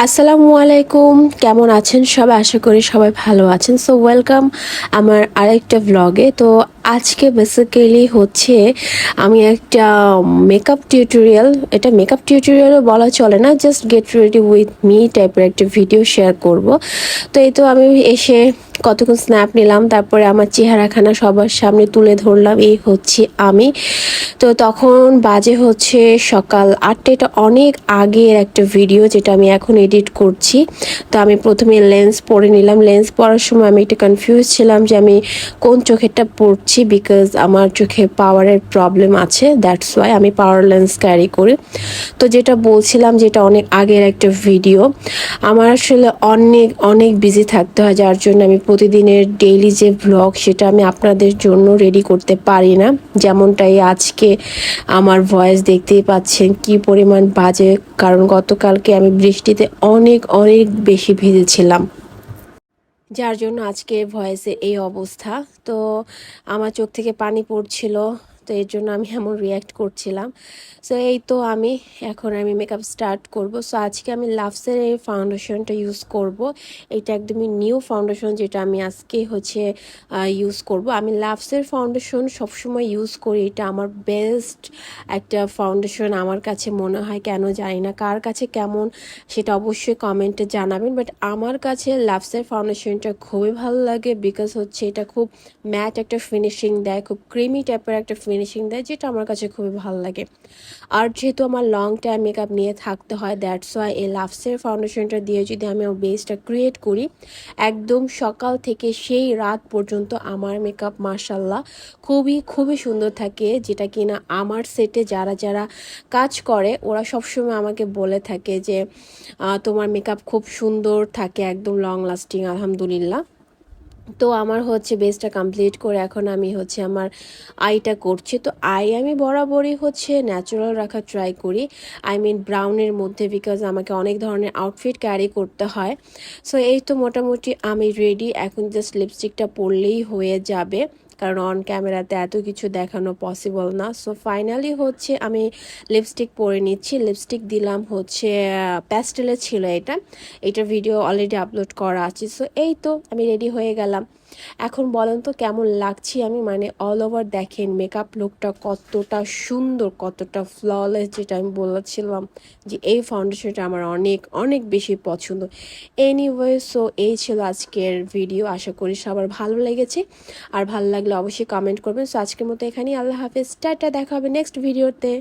আসসালামু আলাইকুম, কেমন আছেন সবাই? আশা করি সবাই ভালো আছেন। সো ওয়েলকাম আমার আরেকটা ব্লগে। তো আজকে বেসিক্যালি হচ্ছে আমি একটা মেকআপ টিউটোরিয়াল, এটা মেকআপ টিউটোরিয়ালও বলা চলে না, just get ready with me টাইপের একটা ভিডিও শেয়ার করব। তো এই তো আমি এসে কতক্ষণ স্ন্যাপ নিলাম, তারপরে আমার চেহারাখানা সবার সামনে তুলে ধরলাম। এই হচ্ছে আমি। তো তখন বাজে হচ্ছে সকাল 8টা। এটা অনেক আগের একটা ভিডিও যেটা আমি এখন এডিট করছি। তো আমি প্রথমে লেন্স পরে নিলাম। লেন্স পরার সময় আমি একটু কনফিউজ ছিলাম যে আমি কোন চোখেরটা পরছি, বিকজ আমার চোখে পাওয়ারের প্রবলেম আছে, দ্যাটস ওয়াই আমি পাওয়ার লেন্স ক্যারি করি। তো যেটা বলছিলাম, যেটা অনেক আগের একটা ভিডিও, আমার আসলে অনেক অনেক বিজি থাকতে হয়, যার জন্য আমি প্রতিদিনের ডেইলি যে ব্লগ সেটা আমি আপনাদের জন্য রেডি করতে পারি না। যেমনটাই আজকে আমার ভয়েস দেখতেই পাচ্ছেন কি পরিমাণ বাজে, কারণ গতকালকে আমি বৃষ্টিতে অনেক অনেক বেশি ভিজেছিলাম, যার জন্য আজকে ভয়েসের এই অবস্থা। তো আমার চোখ থেকে পানি পড়ছিল, তো এর জন্য আমি এমন রিয়্যাক্ট করছিলাম। সো এই তো এখন আমি মেকআপ স্টার্ট করব। সো আজকে আমি লাভসের এই ফাউন্ডেশনটা ইউজ করব। এটা একদমই নিউ ফাউন্ডেশন, যেটা আমি আজকে হচ্ছে ইউজ করব। আমি লাভসের ফাউন্ডেশন সবসময় ইউজ করি, এটা আমার বেস্ট একটা ফাউন্ডেশন আমার কাছে মনে হয়। কেন জানি না কার কাছে কেমন, সেটা অবশ্যই কমেন্টে জানাবেন, বাট আমার কাছে লাভসের ফাউন্ডেশনটা খুবই ভালো লাগে, বিকজ হচ্ছে এটা খুব ম্যাট একটা ফিনিশিং দেয়, খুব ক্রিমি টাইপের একটা ফিনিশিং দেয়, যেটা আমার কাছে খুবই ভালো লাগে। আর যেহেতু আমার লং টাইম মেকআপ নিয়ে থাকতে হয়, দ্যাটস ওয়াই এই লাভসের ফাউন্ডেশনটা দিয়ে যদি আমি আমার বেসটা ক্রিয়েট করি, একদম সকাল থেকে সেই রাত পর্যন্ত আমার মেকআপ মাশাল্লাহ খুবই খুবই সুন্দর থাকে। যেটা কিনা আমার সেটে যারা যারা কাজ করে ওরা সবসময় আমাকে বলে থাকে যে তোমার মেকআপ খুব সুন্দর থাকে, একদম লং লাস্টিং, আলহামদুলিল্লাহ। তো আমার হচ্ছে বেসটা কমপ্লিট করে এখন আমি হচ্ছে আমার আইটা করছি। তো আই আমি বরাবরই হচ্ছে ন্যাচারাল রাখার ট্রাই করি, আই মিন ব্রাউনের মধ্যে, বিকজ আমাকে অনেক ধরনের আউটফিট ক্যারি করতে হয়। সো এই তো মোটামুটি আমি রেডি, এখন জাস্ট লিপস্টিকটা পরলেই হয়ে যাবে, কারণ অন ক্যামেরাতে এত কিছু দেখানো পসিবল না। সো ফাইনালি হচ্ছে আমি লিপস্টিক পরে নিচ্ছি। লিপস্টিক দিলাম হচ্ছে প্যাস্টেলের ছিল এটা, এটার ভিডিও অলরেডি আপলোড করা আছে। সো এই তো আমি রেডি হয়ে গেলাম। এখন বলেন তো কেমন লাগছি আমি, মানে অল ওভার দেখেন মেকআপ লুকটা কতটা সুন্দর, কতটা ফ্ললেস, যেটা আমি বলেছিলাম যে এই ফাউন্ডেশনটা আমার অনেক অনেক বেশি পছন্দ। এনিওয়ে, সো এই ছিল আজকের ভিডিও, আশা করি সবার ভালো লেগেছে। আর ভালো লাগলে অবশ্যই কমেন্ট করবেন। সো আজকের মতো এখানেই, আল্লাহ হাফেজ, টাটা, দেখা হবে নেক্সট ভিডিওতে।